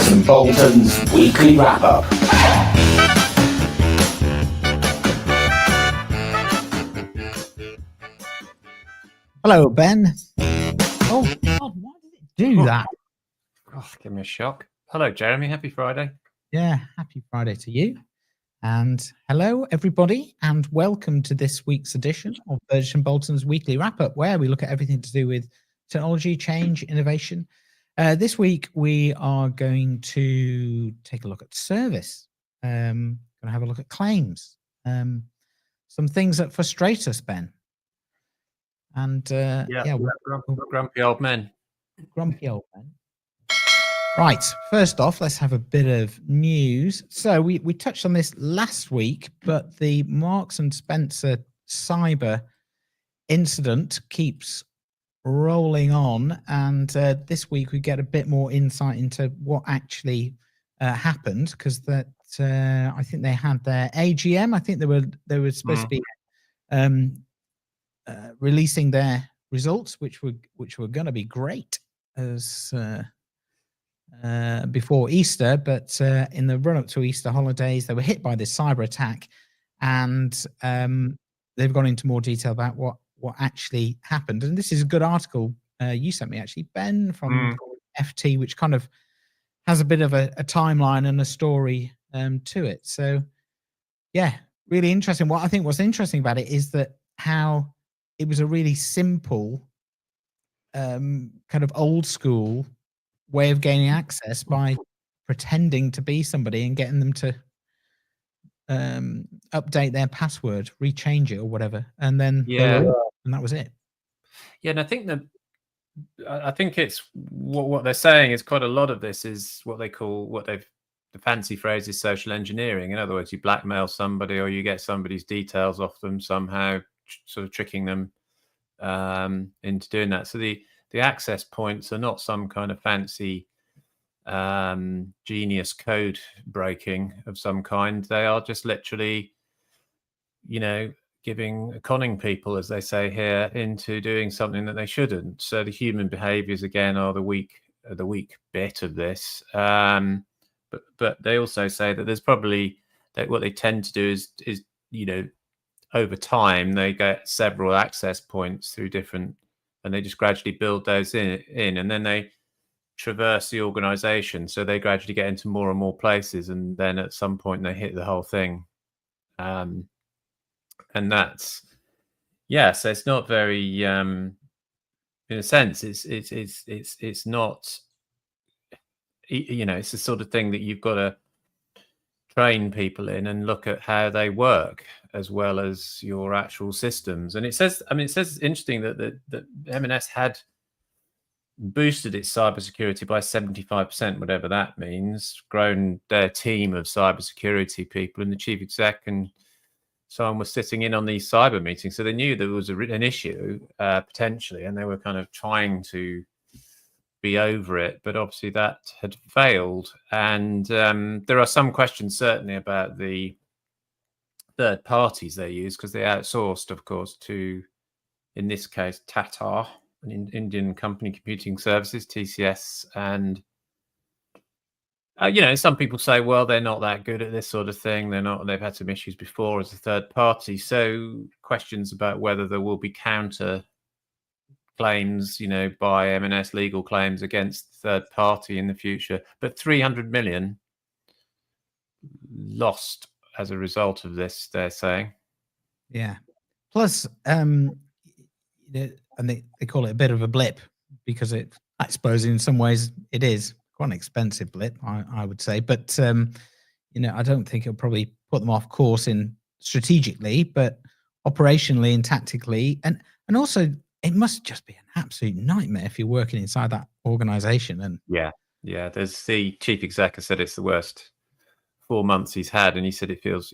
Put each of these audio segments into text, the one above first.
Burgess Bolton's weekly wrap-up. Hello, Ben. Oh, God, why did it do that? Oh, give me a shock. Hello, Jeremy. Happy Friday. Yeah, happy Friday to you. And hello, everybody, and welcome to this week's edition of Burgess Bolton's weekly wrap-up, where we look at everything to do with technology, change, innovation. This week, we are going to take a look at service. Going to have a look at claims. Some things that frustrate us, Ben. And grumpy old men. Grumpy old men. Right, first off, let's have a bit of news. So we touched on this last week, but the Marks and Spencer cyber incident keeps rolling on. And this week we get a bit more insight into what actually happened, because that I think they had their AGM. I think they were supposed to be releasing their results, which were going to be great as before Easter, but in the run up to Easter holidays, they were hit by this cyber attack, and they've gone into more detail about what actually happened. And this is a good article you sent me, actually, Ben, from FT, which kind of has a bit of a timeline and a story to it. So, yeah, really interesting. What I think what's interesting about it is that how it was a really simple, kind of old school way of gaining access by pretending to be somebody and getting them to update their password, rechange it or whatever, and then and that was it. Yeah, and I think it's what they're saying is quite a lot of this is what they call the fancy phrase is social engineering. In other words, you blackmail somebody or you get somebody's details off them somehow, sort of tricking them into doing that. So the access points are not some kind of fancy genius code breaking of some kind. They are just literally, conning people, as they say here, into doing something that they shouldn't. So the human behaviors again are the weak bit of this. But they also say that there's probably that what they tend to do is over time they get several access points through different, and they just gradually build those in, and then they traverse the organization. So they gradually get into more and more places, and then at some point they hit the whole thing. And that's, so it's not very, in a sense, it's not, it's the sort of thing that you've got to train people in and look at how they work as well as your actual systems. And it says interesting that M&S had boosted its cybersecurity by 75%, whatever that means, grown their team of cybersecurity people, and the chief exec and so on was sitting in on these cyber meetings. So they knew there was an issue potentially, and they were kind of trying to be over it, but obviously that had failed. And there are some questions certainly about the third parties they use, because they outsourced, of course, to, in this case, Tata, an Indian company, computing services, TCS. And some people say, well, they're not that good at this sort of thing. They've had some issues before as a third party. So questions about whether there will be counter claims, by M&S, legal claims against third party in the future. But 300 million lost as a result of this, they're saying. Yeah. Plus, and they call it a bit of a blip, because I suppose in some ways it is quite an expensive blip, I would say. But, I don't think it'll probably put them off course strategically, but operationally and tactically. And also, it must just be an absolute nightmare if you're working inside that organization. And there's the chief exec has said it's the worst 4 months he's had, and he said it feels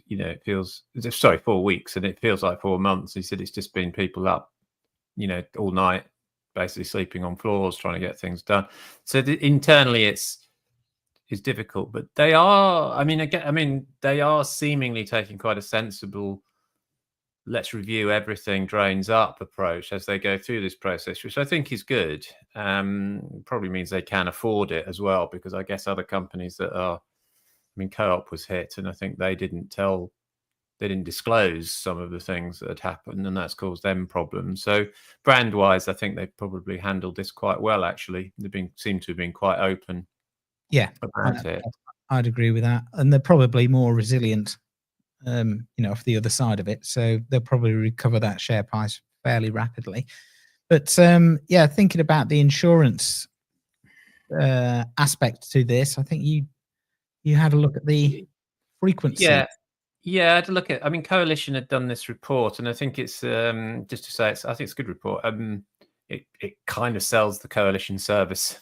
4 weeks, and it feels like 4 months. He said it's just been people up, all night, basically sleeping on floors, trying to get things done. So internally it's difficult, but they are, they are seemingly taking quite a sensible let's review everything drains up approach as they go through this process, which I think is good. Probably means they can afford it as well, because I guess other companies that are, I mean, Co-op was hit, and I think they didn't disclose some of the things that had happened, and that's caused them problems. So brand-wise, I think they've probably handled this quite well, actually. Seem to have been quite open about it. I'd agree with that. And they're probably more resilient, off the other side of it. So they'll probably recover that share price fairly rapidly. But thinking about the insurance aspect to this, I think you had a look at the frequency. Yeah, I had to look at. I mean, Coalition had done this report, and I think it's just to say, I think it's a good report. It kind of sells the Coalition service,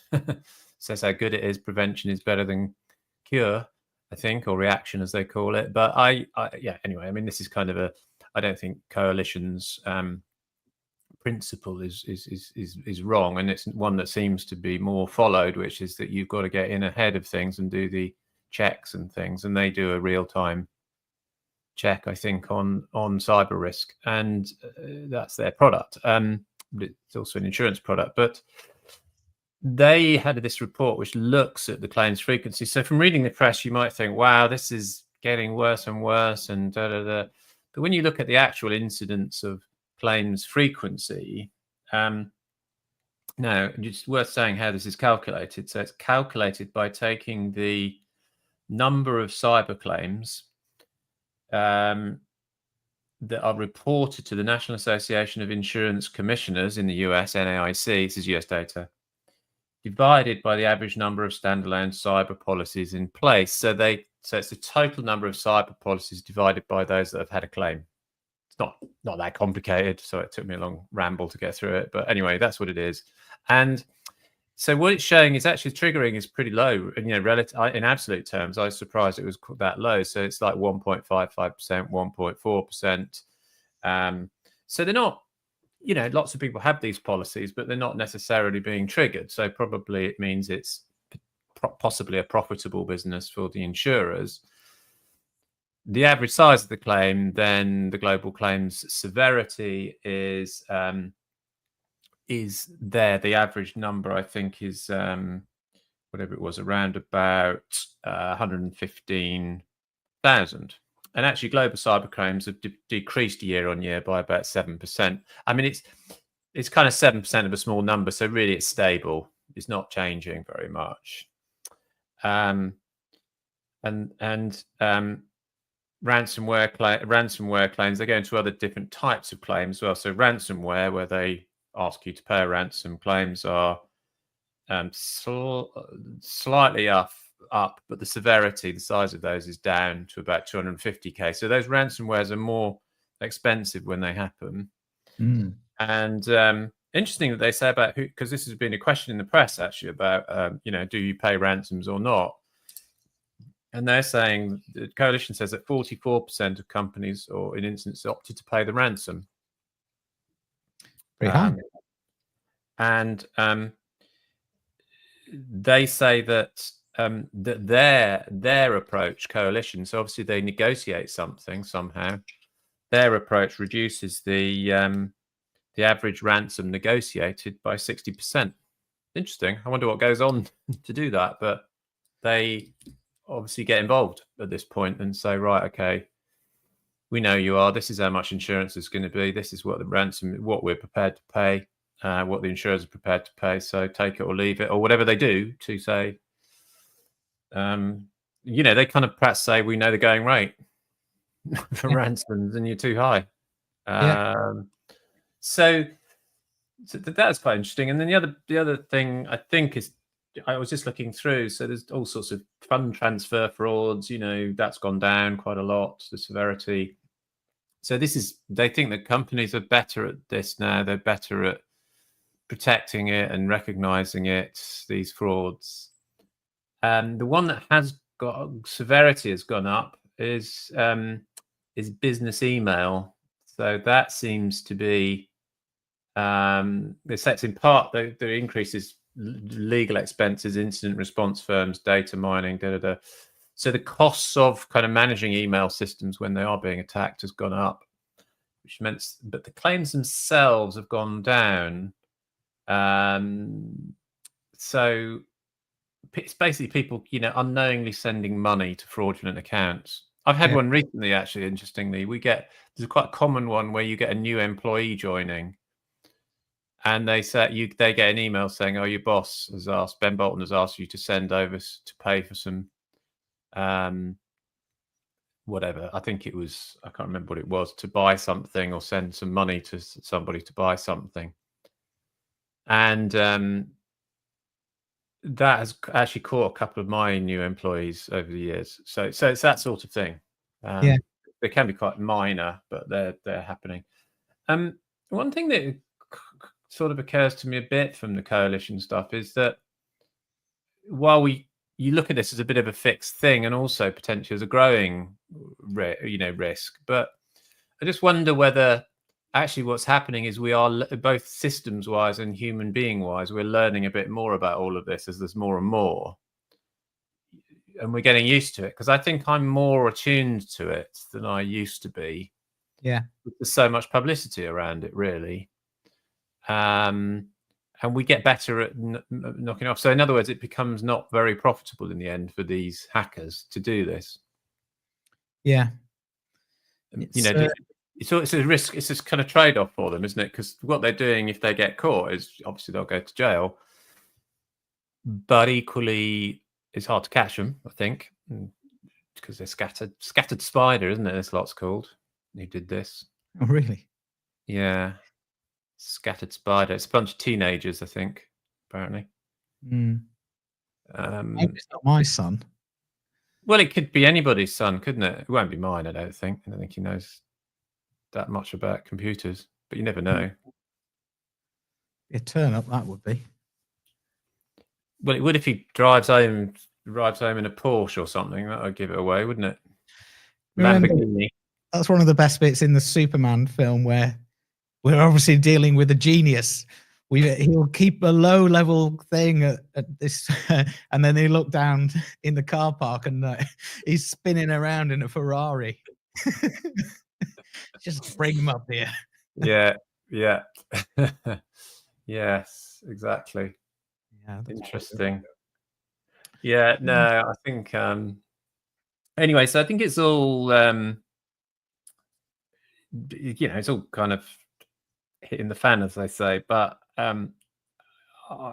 says how good it is. Prevention is better than cure, I think, or reaction as they call it. But anyway, I mean, this is kind of I don't think Coalition's principle is wrong, and it's one that seems to be more followed, which is that you've got to get in ahead of things and do the checks and things, and they do a real-time check, I think, on cyber risk, and that's their product. It's also an insurance product, but they had this report which looks at the claims frequency. So from reading the press, you might think, wow, this is getting worse and worse, and da da da. But when you look at the actual incidence of claims frequency, now it's worth saying how this is calculated. So it's calculated by taking the number of cyber claims that are reported to the National Association of Insurance Commissioners in the US, NAIC, this is US data, divided by the average number of standalone cyber policies in place. So it's the total number of cyber policies divided by those that have had a claim. It's not that complicated, so it took me a long ramble to get through it. But anyway, that's what it is. And so what it's showing is actually triggering is pretty low, and in absolute terms, I was surprised it was that low. So it's like 1.55%, 1.4%. So they're not, lots of people have these policies, but they're not necessarily being triggered. So probably it means it's possibly a profitable business for the insurers. The average size of the claim, then the global claims severity is there. The average number, I think, is whatever it was, around about 115,000. And actually, global cyber claims have decreased year on year by about 7%. I mean, it's kind of 7% of a small number, so really it's stable. It's not changing very much. Ransomware claims, they go into other different types of claims as well. So ransomware, where they ask you to pay a ransom, claims are slightly up, but the severity, the size of those is down to about 250k. So those ransomwares are more expensive when they happen. And interesting that they say about who, because this has been a question in the press actually about do you pay ransoms or not? And they're saying, the coalition says that 44% of companies or in instances opted to pay the ransom. Very high. And they say that that their approach, coalition, so obviously they negotiate something somehow. Their approach reduces the average ransom negotiated by 60%. Interesting. I wonder what goes on to do that, but they obviously get involved at this point and say, right, okay, we know you are. This is how much insurance is going to be. This is what the ransom, what we're prepared to pay, what the insurers are prepared to pay. So take it or leave it, or whatever they do to say. They kind of perhaps say, we know the going rate for ransoms, and you're too high. So that's quite interesting. And then the other thing I think is, I was just looking through. So there's all sorts of fund transfer frauds. That's gone down quite a lot, the severity. So they think that companies are better at this now. They're better at protecting it and recognizing it, these frauds. The one that has got severity has gone up is business email. So that seems to be it's in part the increase is legal expenses, incident response firms, data mining, So the costs of kind of managing email systems when they are being attacked has gone up. which meant, but the claims themselves have gone down. So it's basically people, unknowingly sending money to fraudulent accounts. I've had one recently, actually. Interestingly, there's a quite common one where you get a new employee joining, and they get an email saying, "Oh, your boss has asked, Ben Bolton has asked you to send over to pay for some, whatever. I think it was, I can't remember what it was, to buy something or send some money to somebody to buy something." And that has actually caught a couple of my new employees over the years. So it's that sort of thing. They can be quite minor, but they're happening. One thing that sort of occurs to me a bit from the coalition stuff is that while you look at this as a bit of a fixed thing, and also potentially as a growing risk, but I just wonder whether actually what's happening is we are, both systems wise and human being wise, we're learning a bit more about all of this as there's more and more, and we're getting used to it, because I think I'm more attuned to it than I used to be. There's so much publicity around it, really, and we get better at knocking off. So in other words, it becomes not very profitable in the end for these hackers to do this. It's a risk. It's this kind of trade-off for them, isn't it? Because what they're doing, if they get caught, is obviously they'll go to jail. But equally, it's hard to catch them, I think, because they're scattered spider, isn't it? This lot's called. Who did this? Oh, really? Yeah, scattered spider. It's a bunch of teenagers, I think. Apparently. Maybe it's not my son. Well, it could be anybody's son, couldn't it? It won't be mine, I don't think. I don't think he knows that much about computers, but you never know. A turn up, that would be. Well, it would if he drives home in a Porsche or something. That would give it away, wouldn't it? Lamborghini. That's one of the best bits in the Superman film, where we're obviously dealing with a genius. He'll keep a low level thing at this, and then he look down in the car park, and he's spinning around in a Ferrari. Just bring him up here. Yeah. Yes, exactly. Yeah, interesting. Yeah, no, I think anyway, so I think it's all it's all kind of hitting the fan, as they say, but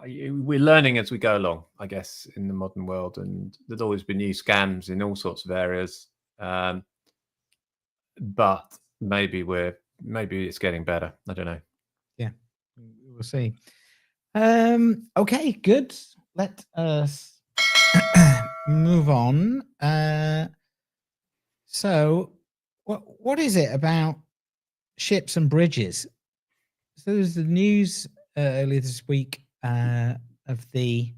we're learning as we go along, I guess, in the modern world, and there's always been new scams in all sorts of areas, but maybe it's getting better. I don't know. Yeah, we'll see. Okay, good. Let us move on. So what is it about ships and bridges? So there's the news earlier this week of the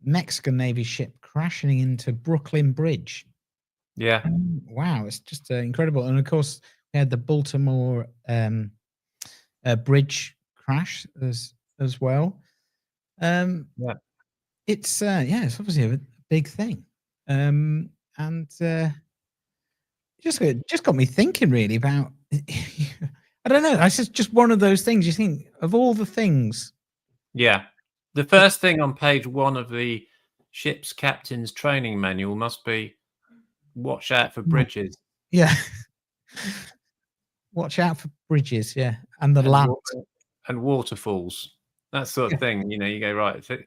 Mexican Navy ship crashing into Brooklyn Bridge. Yeah. Wow, it's just incredible. And of course, we had the Baltimore bridge crash as well. It's obviously a big thing, and just got me thinking really about. I don't know. It's just one of those things. You think of all the things. Yeah, the first thing on page 1 of the ship's captain's training manual must be watch out for bridges. Yeah. Watch out for bridges. Yeah, and the land and waterfalls. That sort of thing. You go right. So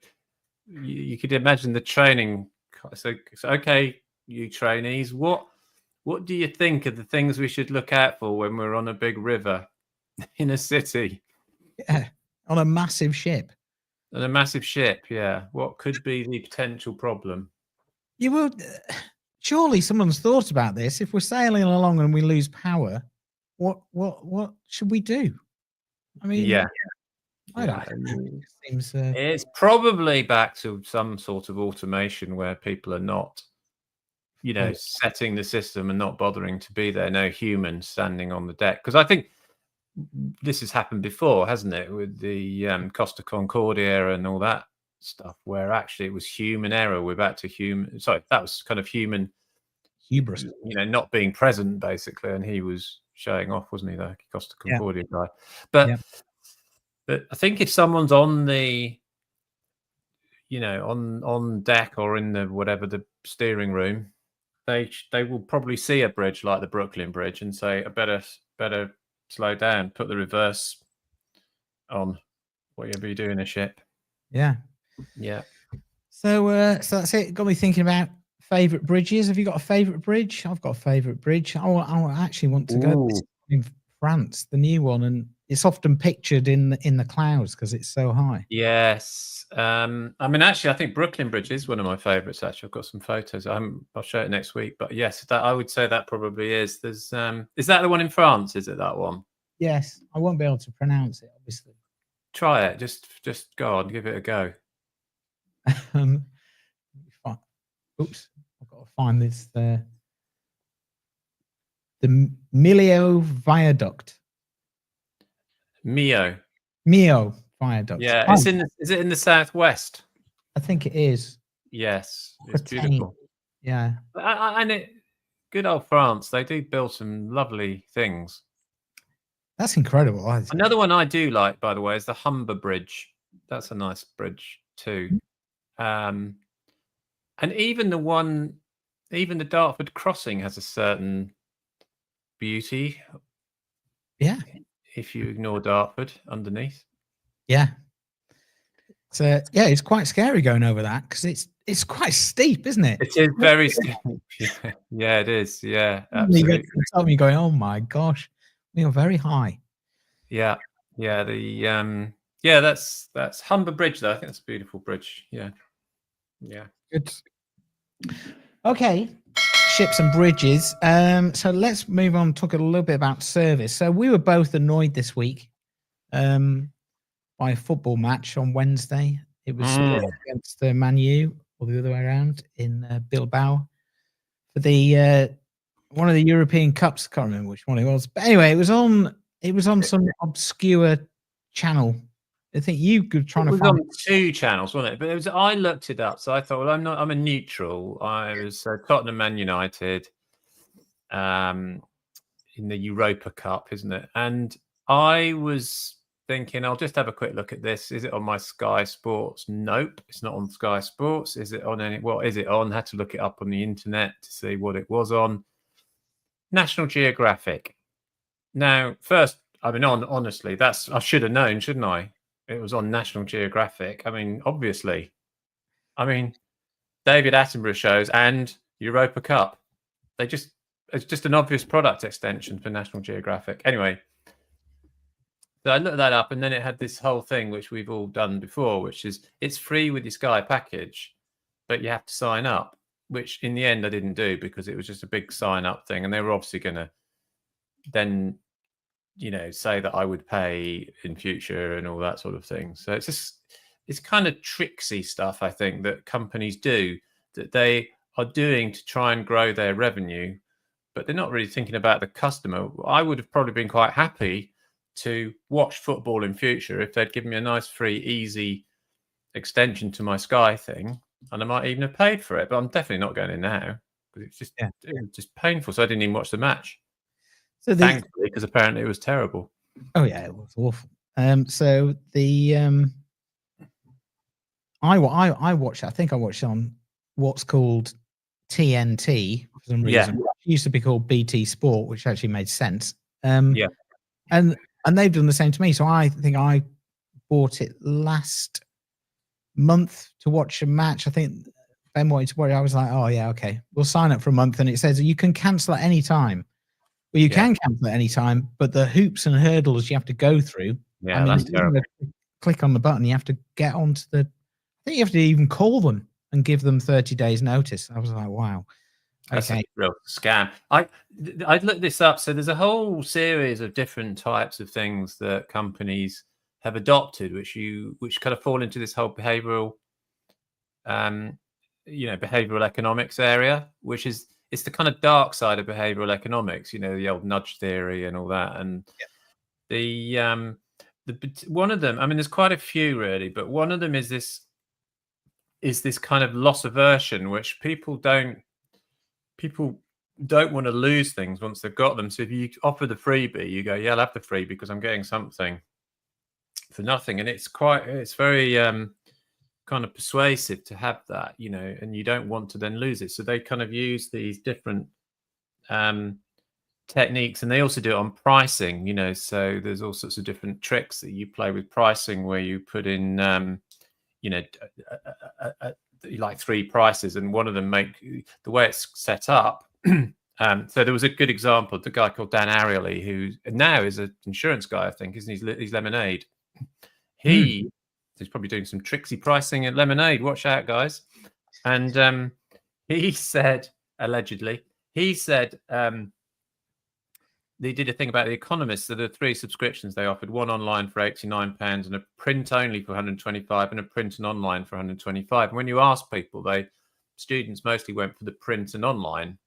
you could imagine the training. So okay, you trainees, what do you think are the things we should look out for when we're on a big river in a city? Yeah, on a massive ship. On a massive ship, yeah. What could be the potential problem? You will. Surely someone's thought about this. If we're sailing along and we lose power, what should we do? I mean, yeah. I don't know. Seems, it's probably back to some sort of automation where people are not, setting the system and not bothering to be there. No human standing on the deck. Because I think this has happened before, hasn't it? With the Costa Concordia and all that stuff, where actually it was human error. We're back to human. Sorry, that was kind of human hubris. Not being present, basically. And he was showing off, wasn't he? The Costa Yeah. Concordia guy. But Yeah. but I think if someone's on the, you know, on deck or in the whatever the steering room, they will probably see a bridge like the Brooklyn Bridge and say, I better slow down, put the reverse on, whatever you do in a ship. Yeah. Yeah. So that's it. Got me thinking about favorite bridges. Have you got a favorite bridge? I've got a favorite bridge. I actually want to go in France, the new one, and it's often pictured in the clouds because it's so high. Yes. I mean, actually, I think Brooklyn Bridge is one of my favorites. Actually, I've got some photos. I'll show it next week. But yes, that I would say that probably is. There's is that the one in France? Is it that one? Yes, I won't be able to pronounce it, obviously. Try it. Just go on, give it a go. Oops, I've got to find this. The Millau Viaduct. Millau Viaduct. Yeah, it's is it in the southwest? I think it is. Yes, it's beautiful. Yeah, and good old France. They do build some lovely things. That's incredible. Another one I do like, by the way, is the Humber Bridge. That's a nice bridge too. And even the Dartford Crossing has a certain beauty. Yeah. If you ignore Dartford underneath. Yeah. So yeah, it's quite scary going over that because it's quite steep, isn't it? It is very steep. Yeah, it is. Yeah, absolutely. You get to the top and you're going, oh my gosh, we are very high. Yeah. Yeah, that's Humber Bridge though. I think that's a beautiful bridge. Yeah. Good. Okay, ships and bridges. So let's move on. Talk a little bit about service. So we were both annoyed this week, by a football match on Wednesday. It was against Man U, or the other way around, in Bilbao for the one of the European Cups. I can't remember which one it was, but anyway, it was on some obscure channel. I think you could try to find. It was on 2 channels, wasn't it? But I looked it up, so I thought, well, I'm a neutral. I was Tottenham Man United, in the Europa Cup, isn't it? And I was thinking, I'll just have a quick look at this. Is it on my Sky Sports? Nope, it's not on Sky Sports. Is it on any? What is it on? Had to look it up on the internet to see what it was on. National Geographic. Now, first, I mean, honestly, I should have known, shouldn't I? It was on National Geographic. I mean, obviously. I mean, David Attenborough shows and Europa Cup. It's just an obvious product extension for National Geographic. Anyway, so I looked that up, and then it had this whole thing, which we've all done before, which is it's free with your Sky package, but you have to sign up, which in the end I didn't do because it was just a big sign up thing. And they were obviously going to then, say that I would pay in future and all that sort of thing. So it's kind of tricksy stuff, I think, that companies do, that they are doing to try and grow their revenue, but they're not really thinking about the customer. I would have probably been quite happy to watch football in future if they'd given me a nice, free, easy extension to my Sky thing, and I might even have paid for it. But I'm definitely not going in now because it was just painful. So I didn't even watch the match. So thankfully, because apparently it was terrible. Oh yeah, it was awful. So the I watched. I think I watched on what's called TNT for some reason. Yeah. It used to be called BT Sport, which actually made sense. Yeah. And they've done the same to me. So I think I bought it last month to watch a match. I think Ben wanted to watch it. I was like, oh yeah, okay, we'll sign up for a month. And it says you can cancel at any time. Well, you can cancel at any time, but the hoops and hurdles you have to go through. Yeah, that's terrible. Click on the button. You have to get onto I think you have to even call them and give them 30 days notice. I was like, wow. That's a real scam. I looked this up. So there's a whole series of different types of things that companies have adopted, which kind of fall into this whole behavioral economics area, which is it's the kind of dark side of behavioral economics. The old nudge theory and all that. And the one of them, I mean, there's quite a few really, but one of them is this kind of loss aversion, which people don't want to lose things once they've got them. So if you offer the freebie, you go, yeah, I'll have the freebie because I'm getting something for nothing. And it's very kind of persuasive to have that, and you don't want to then lose it. So they kind of use these different techniques, and they also do it on pricing, so there's all sorts of different tricks that you play with pricing where you put in, like 3 prices, and one of them the way it's set up. So there was a good example, the guy called Dan Ariely, who now is an insurance guy, I think, isn't he? He's Lemonade. He's probably doing some tricksy pricing at Lemonade. Watch out, guys. And he said, allegedly, they did a thing about The Economist. So there are 3 subscriptions they offered: one online for £89 and a print only for £125, and a print and online for £125. And when you ask people, students mostly went for the print and online.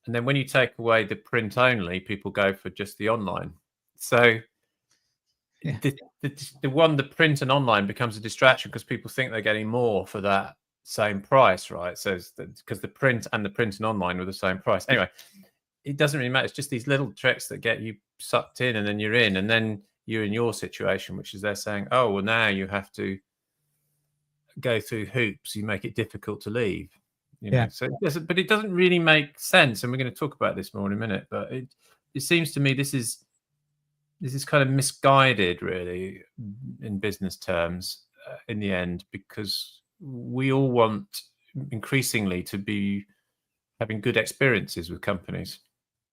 And then when you take away the print only, people go for just the online. So the print and online becomes a distraction because people think they're getting more for that same price, right? So because the print and online were the same price. Anyway, it doesn't really matter. It's just these little tricks that get you sucked in, and then you're in, and then you're in your situation, which is they're saying, oh, well, now you have to go through hoops. You make it difficult to leave. So but it doesn't really make sense. And we're going to talk about this more in a minute. But it seems to me this is kind of misguided, really, in business terms, in the end, because we all want increasingly to be having good experiences with companies.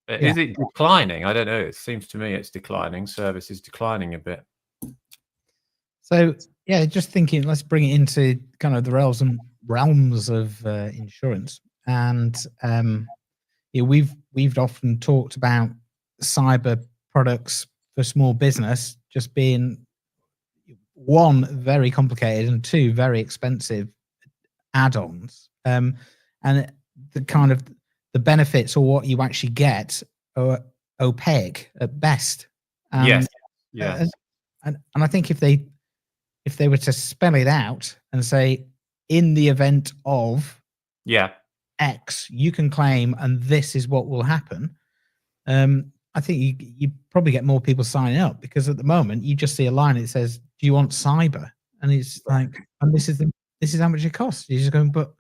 Is it declining? I don't know. It seems to me it's declining. Service is declining a bit. So just thinking, let's bring it into kind of the realms of insurance, and we've often talked about cyber products for small business just being, 1, very complicated, and 2, very expensive add-ons, and the kind of the benefits or what you actually get are opaque at best. Yes. And I think if they were to spell it out and say, in the event of X, you can claim, and this is what will happen, I think you probably get more people signing up, because at the moment you just see a line that says, do you want cyber? And it's like, and this is how much it costs. You're just going, but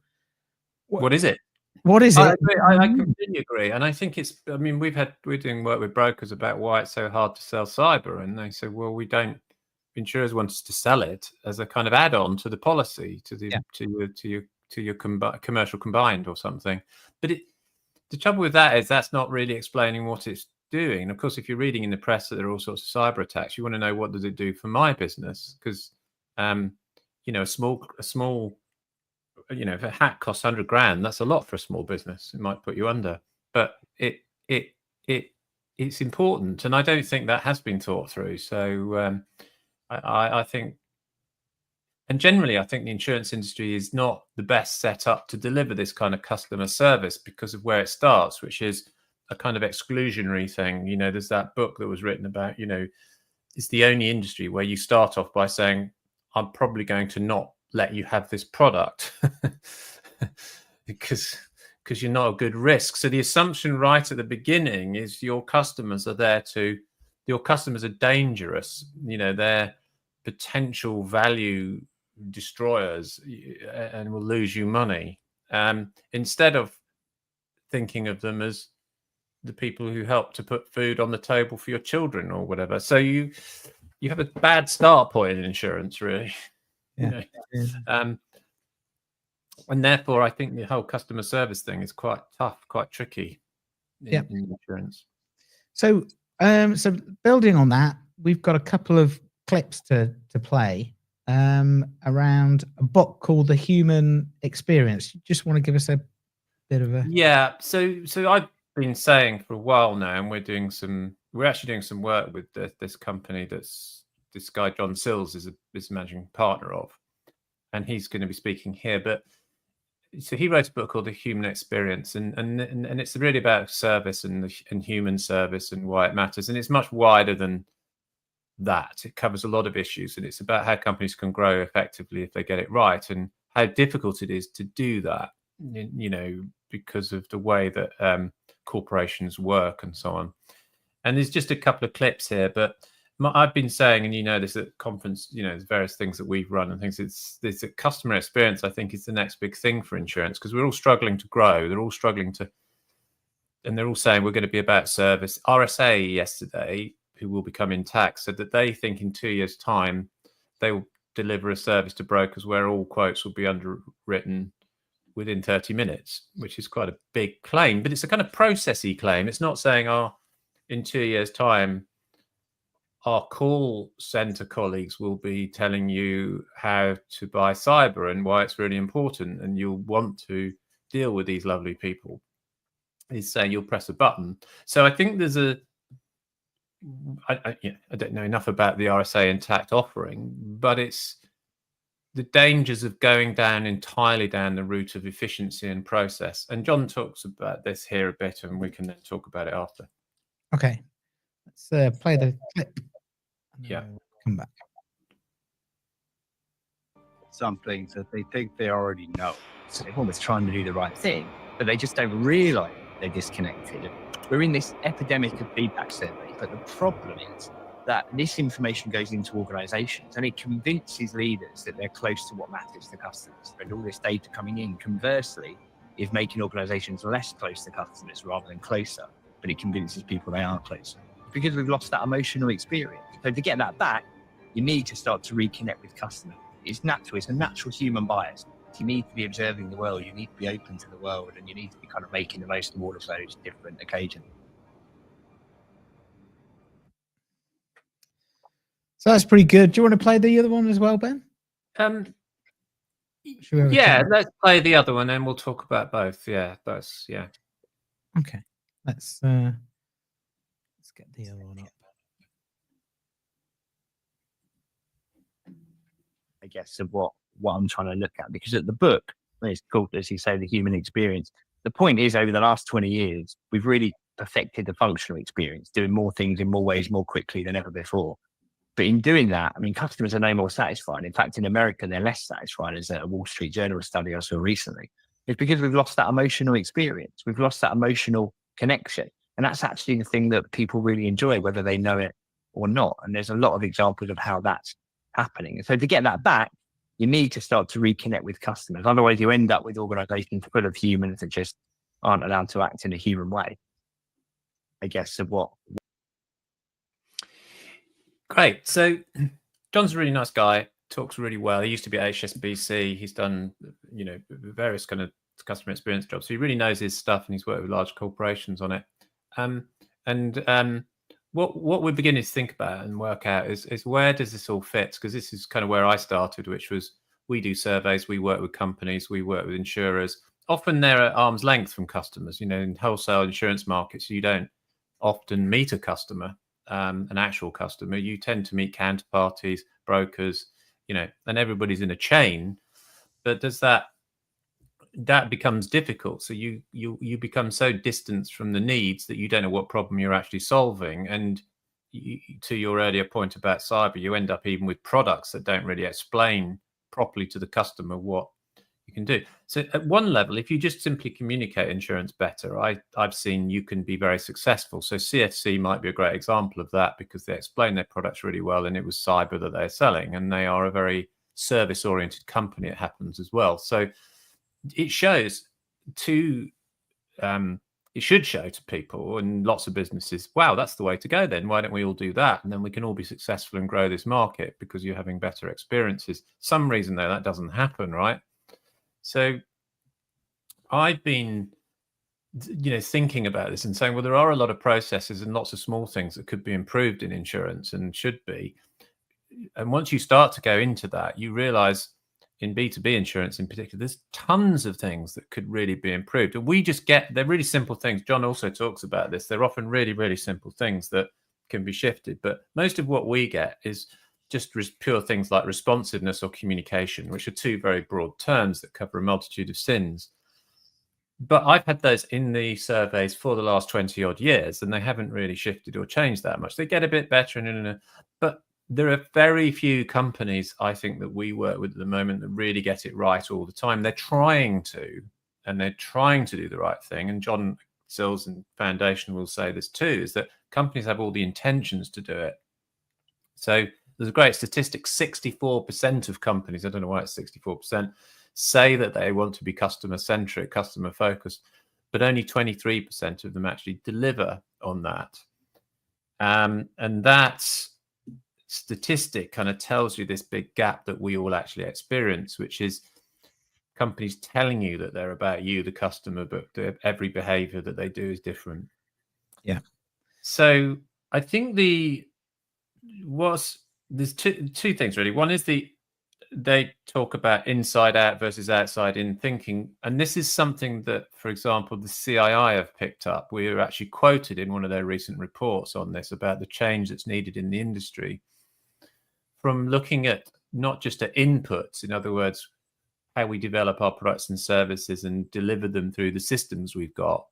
what is it? What is it? I completely agree. And I think we're doing work with brokers about why it's so hard to sell cyber. And they say, well, insurers want us to sell it as a kind of add-on to the policy, to your commercial combined or something. But the trouble with that is that's not really explaining what it's doing. And of course, if you're reading in the press that there are all sorts of cyber attacks, you want to know, what does it do for my business? Because a small if a hack costs $100,000, that's a lot for a small business. It might put you under, but it's important, and I don't think that has been thought through. So I think, and generally, I think the insurance industry is not the best set up to deliver this kind of customer service because of where it starts, which is a kind of exclusionary thing. There's that book that was written about, it's the only industry where you start off by saying, I'm probably going to not let you have this product because you're not a good risk. So the assumption right at the beginning is your customers are dangerous. They're potential value destroyers and will lose you money, instead of thinking of them as the people who help to put food on the table for your children or whatever. So you have a bad start point in insurance, really. And therefore I think the whole customer service thing is quite tough, quite tricky in insurance. So building on that, we've got a couple of clips to play around a book called The Human Experience. You just want to give us a bit of a so I've been saying for a while now, and we're actually doing some work with this company that's this guy John Sills is managing partner of, and he's going to be speaking here. But so he wrote a book called The Human Experience, and it's really about service and human service and why it matters, and it's much wider than that. It covers a lot of issues, and it's about how companies can grow effectively if they get it right, and how difficult it is to do that. because of the way that corporations work and so on. And there's just a couple of clips here, but I've been saying, and you know this at conference, you know, there's various things that we've run and things. It's a customer experience, I think, is the next big thing for insurance, because we're all struggling to grow. They're all struggling to, and they're all saying we're going to be about service. RSA yesterday, who will become Intact, said that they think in 2 years' time they will deliver a service to brokers where all quotes will be underwritten within 30 minutes, which is quite a big claim, but it's a kind of processy claim. It's not saying, oh, in 2 years' time, our call center colleagues will be telling you how to buy cyber and why it's really important, and you'll want to deal with these lovely people. He's saying you'll press a button. So I think there's I don't know enough about the RSA Intact offering, but it's the dangers of going entirely down the route of efficiency and process. And John talks about this here a bit, and we can then talk about it after. Okay, let's play the clip. Yeah, come back. Some things that they think they already know. So they're almost trying to do the right thing, but they just don't realize they're disconnected. We're in this epidemic of feedback survey, but the problem is that this information goes into organizations and it convinces leaders that they're close to what matters to customers. And all this data coming in, conversely, is making organizations less close to customers rather than closer, but it convinces people they are closer. Because we've lost that emotional experience. So to get that back, you need to start to reconnect with customers. It's natural, it's a natural human bias. You need to be observing the world, you need to be open to the world, and you need to be kind of making the most of all of those different occasions. So that's pretty good. Do you want to play the other one as well, Ben? Yeah, let's play the other one and we'll talk about both. Yeah, that's Okay. Let's get the other one up. I guess of what I'm trying to look at, because at the book, it's called, as you say, the human experience. The point is, over the last 20 years, we've really perfected the functional experience, doing more things in more ways, more quickly than ever before. But in doing that, I mean, customers are no more satisfied. In fact, in America, they're less satisfied, as a Wall Street Journal study I saw recently. It's because we've lost that emotional experience. We've lost that emotional connection. And that's actually the thing that people really enjoy, whether they know it or not. And there's a lot of examples of how that's happening. And so to get that back, you need to start to reconnect with customers. Otherwise, you end up with organizations full of humans that just aren't allowed to act in a human way. I guess of what. Great. So John's a really nice guy, talks really well. He used to be at HSBC. He's done, you know, various kind of customer experience jobs. So he really knows his stuff, and he's worked with large corporations on it. What we're beginning to think about and work out is where does this all fit? Because this is kind of where I started, which was we do surveys, we work with companies, we work with insurers. Often they're at arm's length from customers. You know, in wholesale insurance markets, you don't often meet a customer, an actual customer. You tend to meet counterparties, brokers, you know, and everybody's in a chain. But does that becomes difficult. So you become so distanced from the needs that you don't know what problem you're actually solving. And to your earlier point about cyber, you end up even with products that don't really explain properly to the customer what you can do. So at one level, if you just simply communicate insurance better, I've seen you can be very successful. So CFC might be a great example of that, because they explain their products really well, and it was cyber that they're selling, and they are a very service-oriented company, it happens as well. So it shows to it should show to people and lots of businesses, wow, that's the way to go then. Why don't we all do that? And then we can all be successful and grow this market because you're having better experiences. Some reason though that doesn't happen, right? So I've been, you know, thinking about this and saying, well, there are a lot of processes and lots of small things that could be improved in insurance and should be. And once you start to go into that, you realize in B2B insurance in particular, there's tons of things that could really be improved. And we just they're really simple things. John also talks about this. They're often really, really simple things that can be shifted. But most of what we get is just pure things like responsiveness or communication, which are two very broad terms that cover a multitude of sins. But I've had those in the surveys for the last 20 odd years, and they haven't really shifted or changed that much. They get a bit better, but there are very few companies, I think, that we work with at the moment that really get it right all the time. They're trying to, and they're trying to do the right thing, and John Sills and Foundation will say this too, is that companies have all the intentions to do it. So there's a great statistic, 64% of companies, I don't know why it's 64%, say that they want to be customer-centric, customer-focused, but only 23% of them actually deliver on that. And that statistic kind of tells you this big gap that we all actually experience, which is companies telling you that they're about you, the customer, but every behavior that they do is different. Yeah. So I think there's two things really. One is they talk about inside out versus outside in thinking. And this is something that, for example, the CII have picked up. We were actually quoted in one of their recent reports on this about the change that's needed in the industry from looking at not just at inputs, in other words, how we develop our products and services and deliver them through the systems we've got,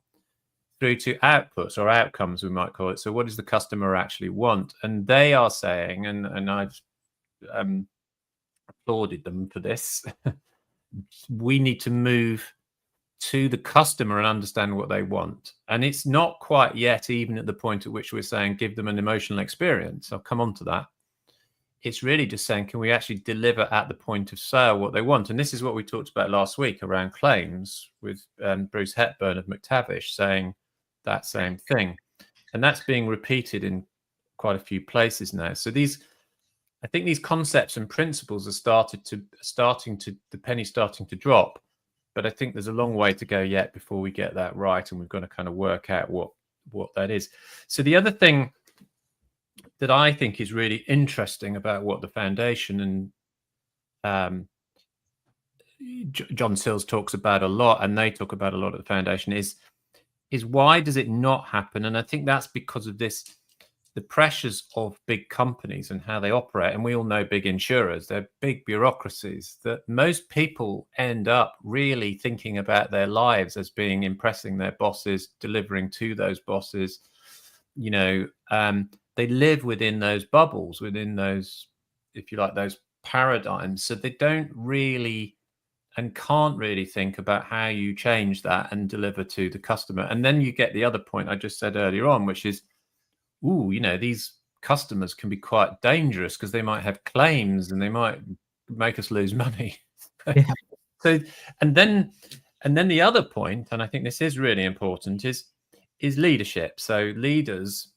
through to outputs or outcomes, we might call it. So what does the customer actually want? And they are saying, and I've applauded them for this, we need to move to the customer and understand what they want. And it's not quite yet even at the point at which we're saying give them an emotional experience. I'll come on to that. It's really just saying, can we actually deliver at the point of sale what they want? And this is what we talked about last week around claims with Bruce Hepburn of McTavish saying that same thing. And that's being repeated in quite a few places now. So I think these concepts and principles are the penny's starting to drop. But I think there's a long way to go yet before we get that right. And we've got to kind of work out what that is. So the other thing that I think is really interesting about what the Foundation and John Sills talks about a lot, and they talk about a lot at the Foundation, is why does it not happen? And I think that's because of the pressures of big companies and how they operate. And we all know big insurers, they're big bureaucracies, that most people end up really thinking about their lives as being impressing their bosses, delivering to those bosses, they live within those bubbles, within those, if you like, those paradigms. So they don't really and can't really think about how you change that and deliver to the customer. And then you get the other point I just said earlier on, which is, these customers can be quite dangerous because they might have claims and they might make us lose money. Yeah. So, and then the other point, and I think this is really important, is leadership. So leaders,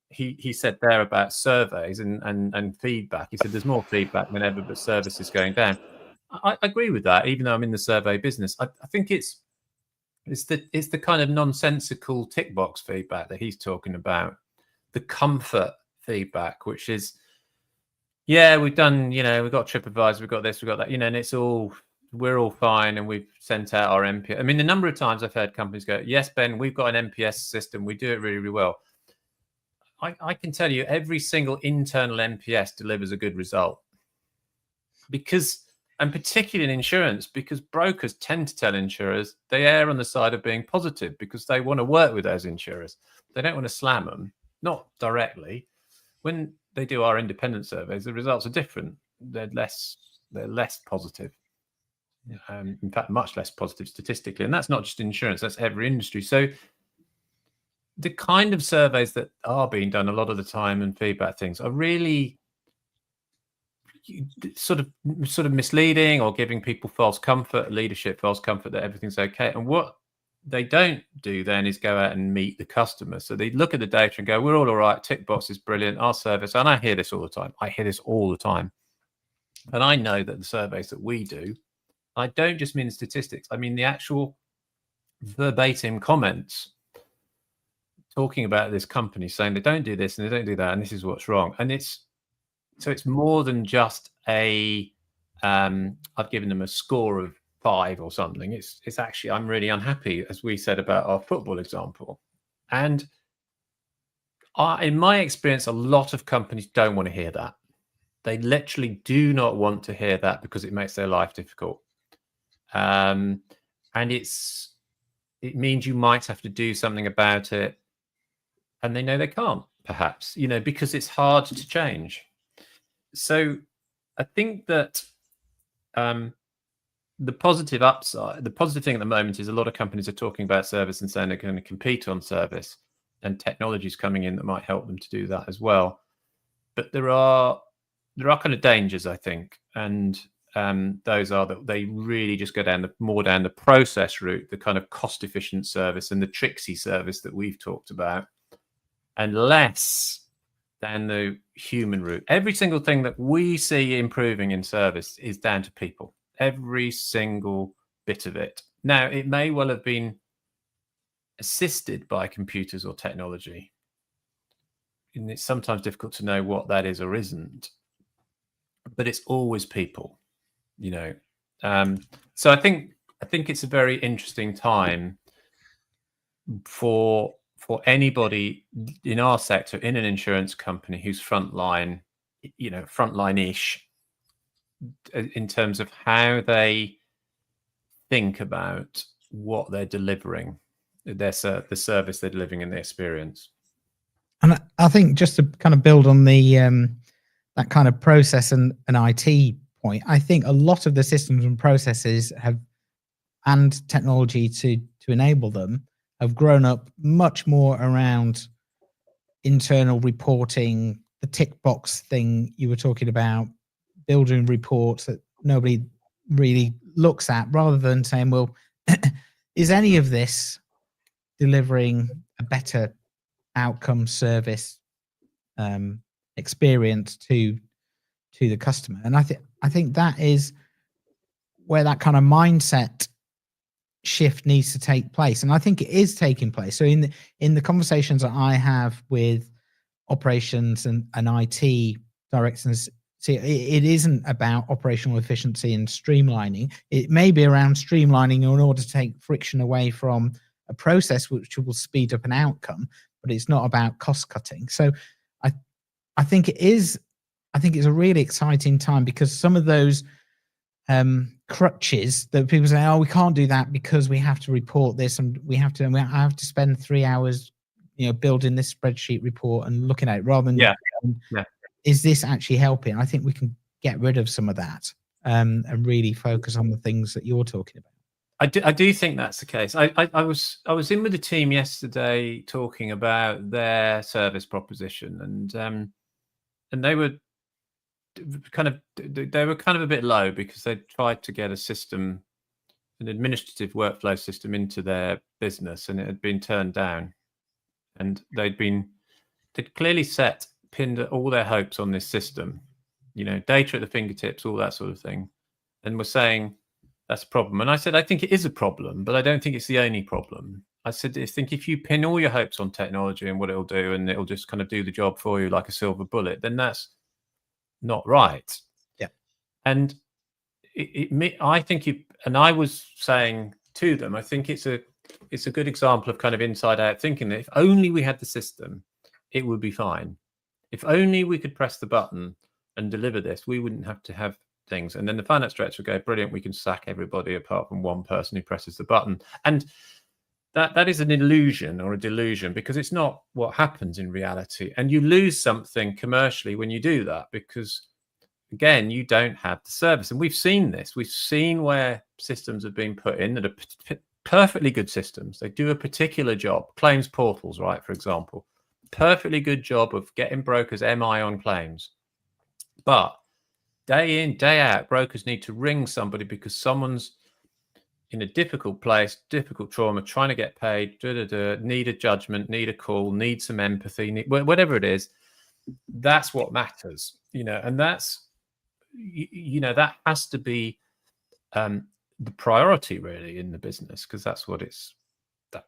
he said there about surveys and feedback. He said there's more feedback than ever, but service is going down. I agree with that, even though I'm in the survey business. I think it's the kind of nonsensical tick box feedback that he's talking about, the comfort feedback, which is, we've done, we've got TripAdvisor, we've got this, we've got that, and we're all fine, and we've sent out our NPS. I mean, the number of times I've heard companies go, yes, Ben, we've got an NPS system, we do it really, really well. I can tell you every single internal NPS delivers a good result. And particularly in insurance, because brokers tend to tell insurers they err on the side of being positive because they want to work with those insurers. They don't want to slam them, not directly. When they do our independent surveys, the results are different. They're less positive. In fact, much less positive statistically. And that's not just insurance, that's every industry. So the kind of surveys that are being done a lot of the time and feedback things are really sort of misleading or giving people false comfort, leadership false comfort that everything's okay. And what they don't do then is go out and meet the customer. So they look at the data and go, we're all right, tick box is brilliant, our service. And I hear this all the time. And I know that the surveys that we do, I don't just mean statistics, I mean the actual verbatim comments talking about this company saying they don't do this and they don't do that and this is what's wrong. And it's more than just I've given them a score of 5 or something. It's actually, I'm really unhappy, as we said about our football example. And in my experience, a lot of companies don't want to hear that. They literally do not want to hear that because it makes their life difficult. And it means you might have to do something about it. And they know they can't, perhaps, because it's hard to change. So I think that the positive upside, the positive thing at the moment is a lot of companies are talking about service and saying they're going to compete on service, and technology is coming in that might help them to do that as well. But there are kind of dangers, I think, and those are that they really just go down the process route, the kind of cost efficient service and the Tricksy service that we've talked about, and less than the human route. Every single thing that we see improving in service is down to people. Every single bit of it. Now, it may well have been assisted by computers or technology, and it's sometimes difficult to know what that is or isn't, but it's always people, you know. So I think it's a very interesting time for anybody in our sector, in an insurance company who's frontline, you know, frontline-ish, in terms of how they think about what they're delivering, the service they're delivering in the experience. And I think just to kind of build on the that kind of process and IT point, I think a lot of the systems and processes and technology to enable them have grown up much more around internal reporting, the tick box thing you were talking about, building reports that nobody really looks at, rather than saying, well, is any of this delivering a better outcome, service, experience to the customer? And I think that is where that kind of mindset shift needs to take place, and I think it is taking place. So in the conversations that I have with operations and IT directors, see, it isn't about operational efficiency and streamlining. It may be around streamlining in order to take friction away from a process, which will speed up an outcome, but it's not about cost cutting. So I think it is. I think it's a really exciting time, because some of those crutches that people say, oh, we can't do that because we have to report this, and I have to spend 3 hours, you know, building this spreadsheet report and looking at it, rather than is this actually helping? I think we can get rid of some of that and really focus on the things that you're talking about. I do think that's the case. I was in with the team yesterday talking about their service proposition, and they were kind of a bit low because they tried to get a system, an administrative workflow system, into their business, and it had been turned down. And they'd clearly pinned all their hopes on this system, you know, data at the fingertips, all that sort of thing, and were saying that's a problem. And I said, I think it is a problem, but I don't think it's the only problem. I said, I think if you pin all your hopes on technology and what it'll do, and it'll just kind of do the job for you like a silver bullet, then that's not right. Yeah. And I think and I was saying to them, I think it's a good example of kind of inside out thinking, that if only we had the system, it would be fine. If only we could press the button and deliver this, we wouldn't have to have things. And then the finance director would go, brilliant, we can sack everybody apart from one person who presses the button. And that is an illusion or a delusion, because it's not what happens in reality. And you lose something commercially when you do that, because again, you don't have the service. And we've seen this. We've seen where systems have been put in that are perfectly good systems. They do a particular job. Claims portals, right, for example. Perfectly good job of getting brokers MI on claims. But day in, day out, brokers need to ring somebody because someone's in a difficult place, difficult trauma, trying to get paid, need a judgment, need a call, need some empathy, whatever it is. That's what matters, you know, and that's, you know, that has to be the priority really in the business, because that's what it's.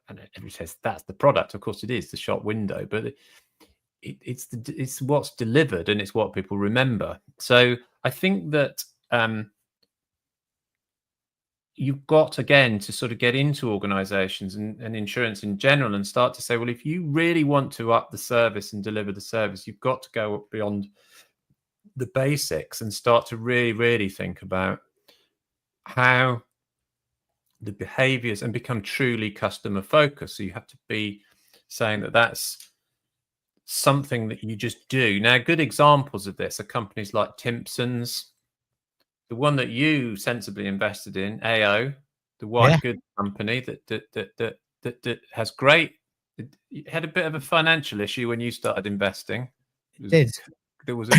And everybody says that's the product. Of course, it is the shop window, but it's what's delivered, and it's what people remember. So I think that you've got, again, to sort of get into organizations and insurance in general and start to say, well, if you really want to up the service and deliver the service, you've got to go beyond the basics and start to really, really think about how the behaviors and become truly customer focused. So you have to be saying that that's something that you just do. Now, good examples of this are companies like Timpson's, the one that you sensibly invested in, AO, the white Yeah. goods company that has great. It had a bit of a financial issue when you started investing. It did. There was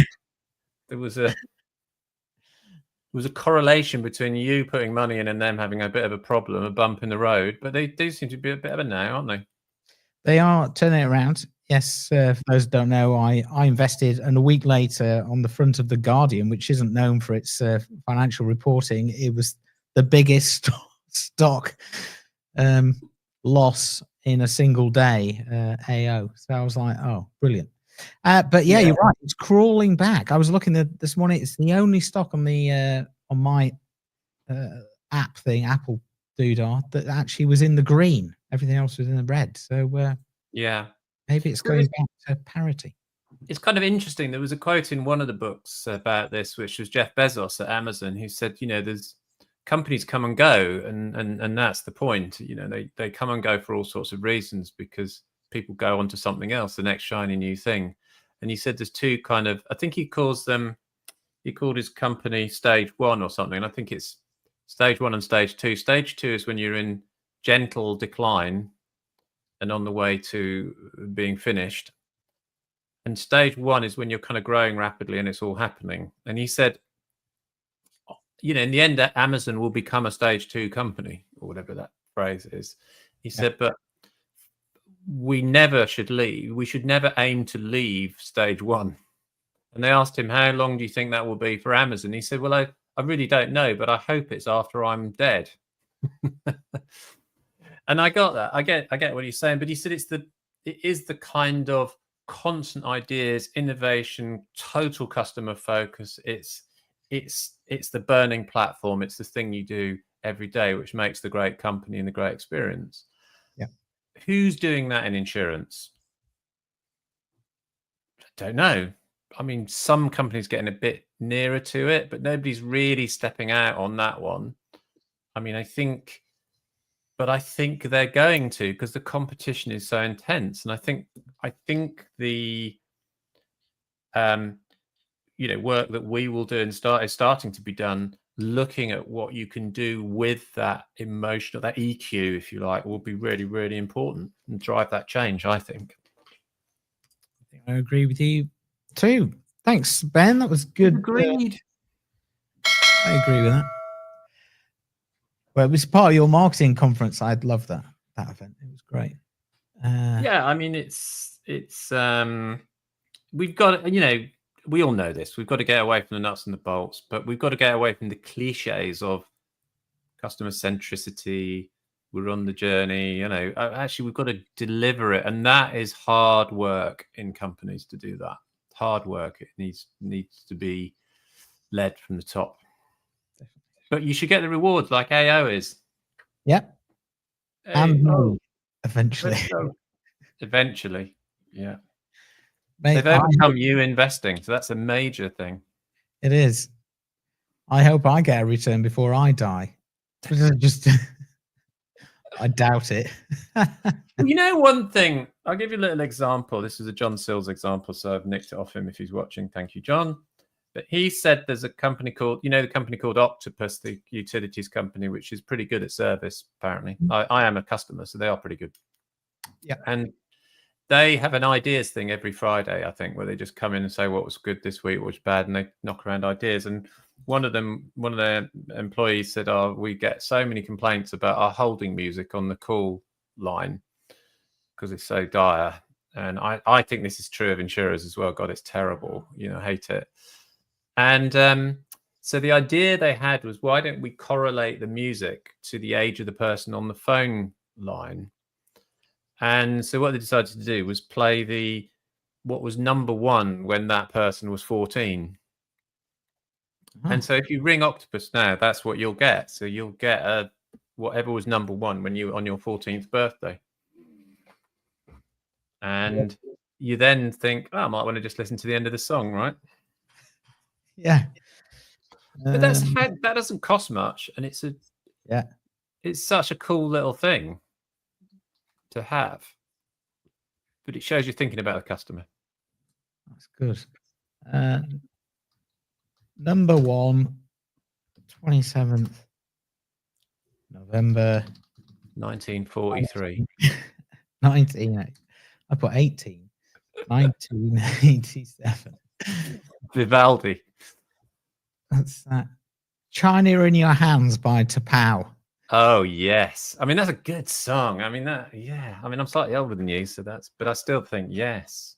a correlation between you putting money in and them having a bit of a problem, a bump in the road. But they do seem to be a bit better now, aren't they? They are turning it around. Yes, for those who don't know, I invested, and a week later, on the front of the Guardian, which isn't known for its financial reporting, it was the biggest stock loss in a single day, AO. So I was like, oh, brilliant. But yeah, you're right. It's crawling back. I was looking at this morning. It's the only stock on the on my app thing, Apple Doodah, that actually was in the green. Everything else was in the red. So yeah, maybe it's going back to parity. It's kind of interesting. There was a quote in one of the books about this, which was Jeff Bezos at Amazon, who said, there's companies come and go, and that's the point. They come and go for all sorts of reasons because people go on to something else, the next shiny new thing. And he said there's two kind of, I think he called his company stage one or something. And I think it's stage one and stage two. Stage two is when you're in gentle decline and on the way to being finished. And stage one is when you're kind of growing rapidly and it's all happening. And he said, in the end, Amazon will become a stage two company, or whatever that phrase is. He said, but we never should leave. We should never aim to leave stage one. And they asked him, how long do you think that will be for Amazon? He said, well, I really don't know, but I hope it's after I'm dead. And I got that. I get what he's saying, but he said it is the kind of constant ideas, innovation, total customer focus. It's the burning platform. It's the thing you do every day, which makes the great company and the great experience. Yeah. Who's doing that in insurance? I don't know. I mean, some companies getting a bit nearer to it, but nobody's really stepping out on that one. I mean, I think they're going to, because the competition is so intense. And I think the work that we will do and is starting to be done, looking at what you can do with that emotional, that EQ, if you like, will be really, really important and drive that change, I think. I agree with you too. Thanks, Ben. That was good. Agreed. I agree with that. Well, it was part of your marketing conference. I'd love that event. It was great. Yeah, I mean, it's we've got, we all know this. We've got to get away from the nuts and the bolts, but we've got to get away from the cliches of customer centricity. We're on the journey, actually we've got to deliver it. And that is hard work in companies to do that. Hard work. It needs to be led from the top. Definitely. But you should get the rewards like AO is. Yep. And eventually. Eventually. Yeah. Mate, they've overcome you investing, so that's a major thing. It is. I hope I get a return before I die. Just I doubt it. One thing, I'll give you a little example. This is a John Sills example, so I've nicked it off him if he's watching. Thank you, John. But he said there's a company called, the company called Octopus, the utilities company, which is pretty good at service, apparently. I am a customer, so they are pretty good. Yeah. And they have an ideas thing every Friday, I think, where they just come in and say what was good this week, what was bad, and they knock around ideas. And one of their employees said, "Oh, we get so many complaints about our holding music on the call line because it's so dire." And I think this is true of insurers as well. God, it's terrible. I hate it. And so the idea they had was, why don't we correlate the music to the age of the person on the phone line? And so what they decided to do was play what was number one when that person was 14. Oh. And so if you ring Octopus now, that's what you'll get. So you'll get whatever was number one when you on your 14th birthday. And you then think, I might want to just listen to the end of the song, right? Yeah. But that doesn't cost much, and it's such a cool little thing to have, but it shows you're thinking about the customer. That's good. Number one, 27th November 1943. 19. I put 18. 1987. Vivaldi. That's that. China in Your Hands by Tapao. Oh yes, I mean that's a good song. I mean that, yeah. I mean I'm slightly older than you, so that's. But I still think yes.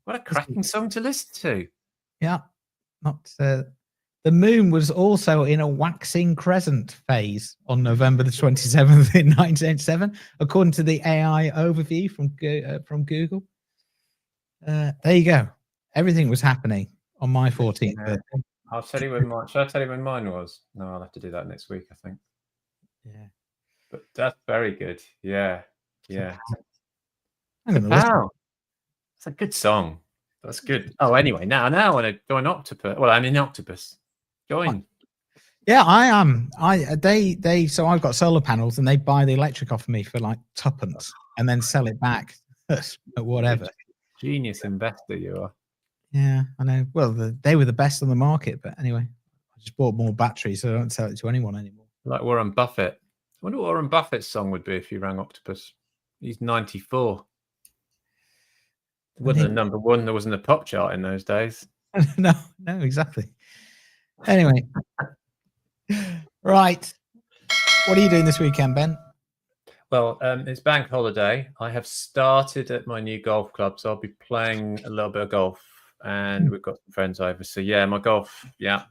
What a cracking song to listen to. Yeah, not the moon was also in a waxing crescent phase on November the 27th in 1987, according to the AI overview from Google. There you go. Everything was happening on my 14th birthday. I'll tell you when mine. Should I tell you when mine was? No, I'll have to do that next week, I think. Yeah, But that's very good. Yeah, yeah. I'm gonna listen. Wow, it's a good song. That's good. Oh, anyway, now I want to join Octopus. Well, I'm in Octopus. Join. Yeah, I am. So I've got solar panels, and they buy the electric off of me for like tuppence, and then sell it back at whatever. Genius investor you are. Yeah, I know. Well, they were the best on the market, but anyway, I just bought more batteries, so I don't sell it to anyone anymore. Like Warren Buffett. I wonder what Warren Buffett's song would be if he rang Octopus. He's 94. It wasn't a number one. There wasn't a pop chart in those days. No, exactly. Anyway, right. What are you doing this weekend, Ben? Well, it's bank holiday. I have started at my new golf club, so I'll be playing a little bit of golf, and we've got some friends over. So yeah, my golf. Yeah,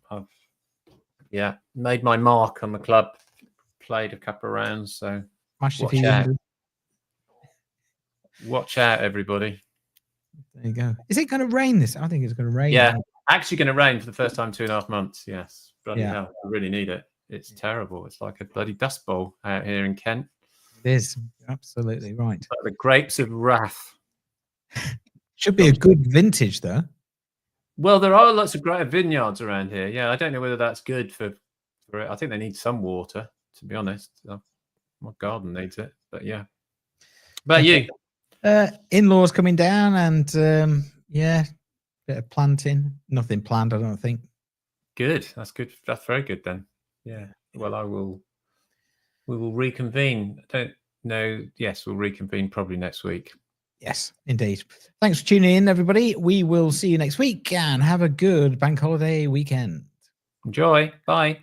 I've made my mark on the club. Played a couple of rounds. So watch out, everybody. There you go. Is it going to rain this? I think it's going to rain. Yeah, actually going to rain for the first time in 2.5 months. Yes, bloody hell, I really need it. It's terrible. It's like a bloody dust bowl out here in Kent. It is. You're absolutely right. Like the grapes of wrath. Should be a good vintage, though. Well, there are lots of great vineyards around here. Yeah, I don't know whether that's good for it. I think they need some water, to be honest. My garden needs it, but yeah. But you? In-laws coming down, and bit of planting. Nothing planned, I don't think. Good. That's good. That's very good then. Yeah. Well, we will reconvene. I don't know. Yes, we'll reconvene probably next week. Yes, indeed. Thanks for tuning in, everybody. We will see you next week, and have a good bank holiday weekend. Enjoy. Bye.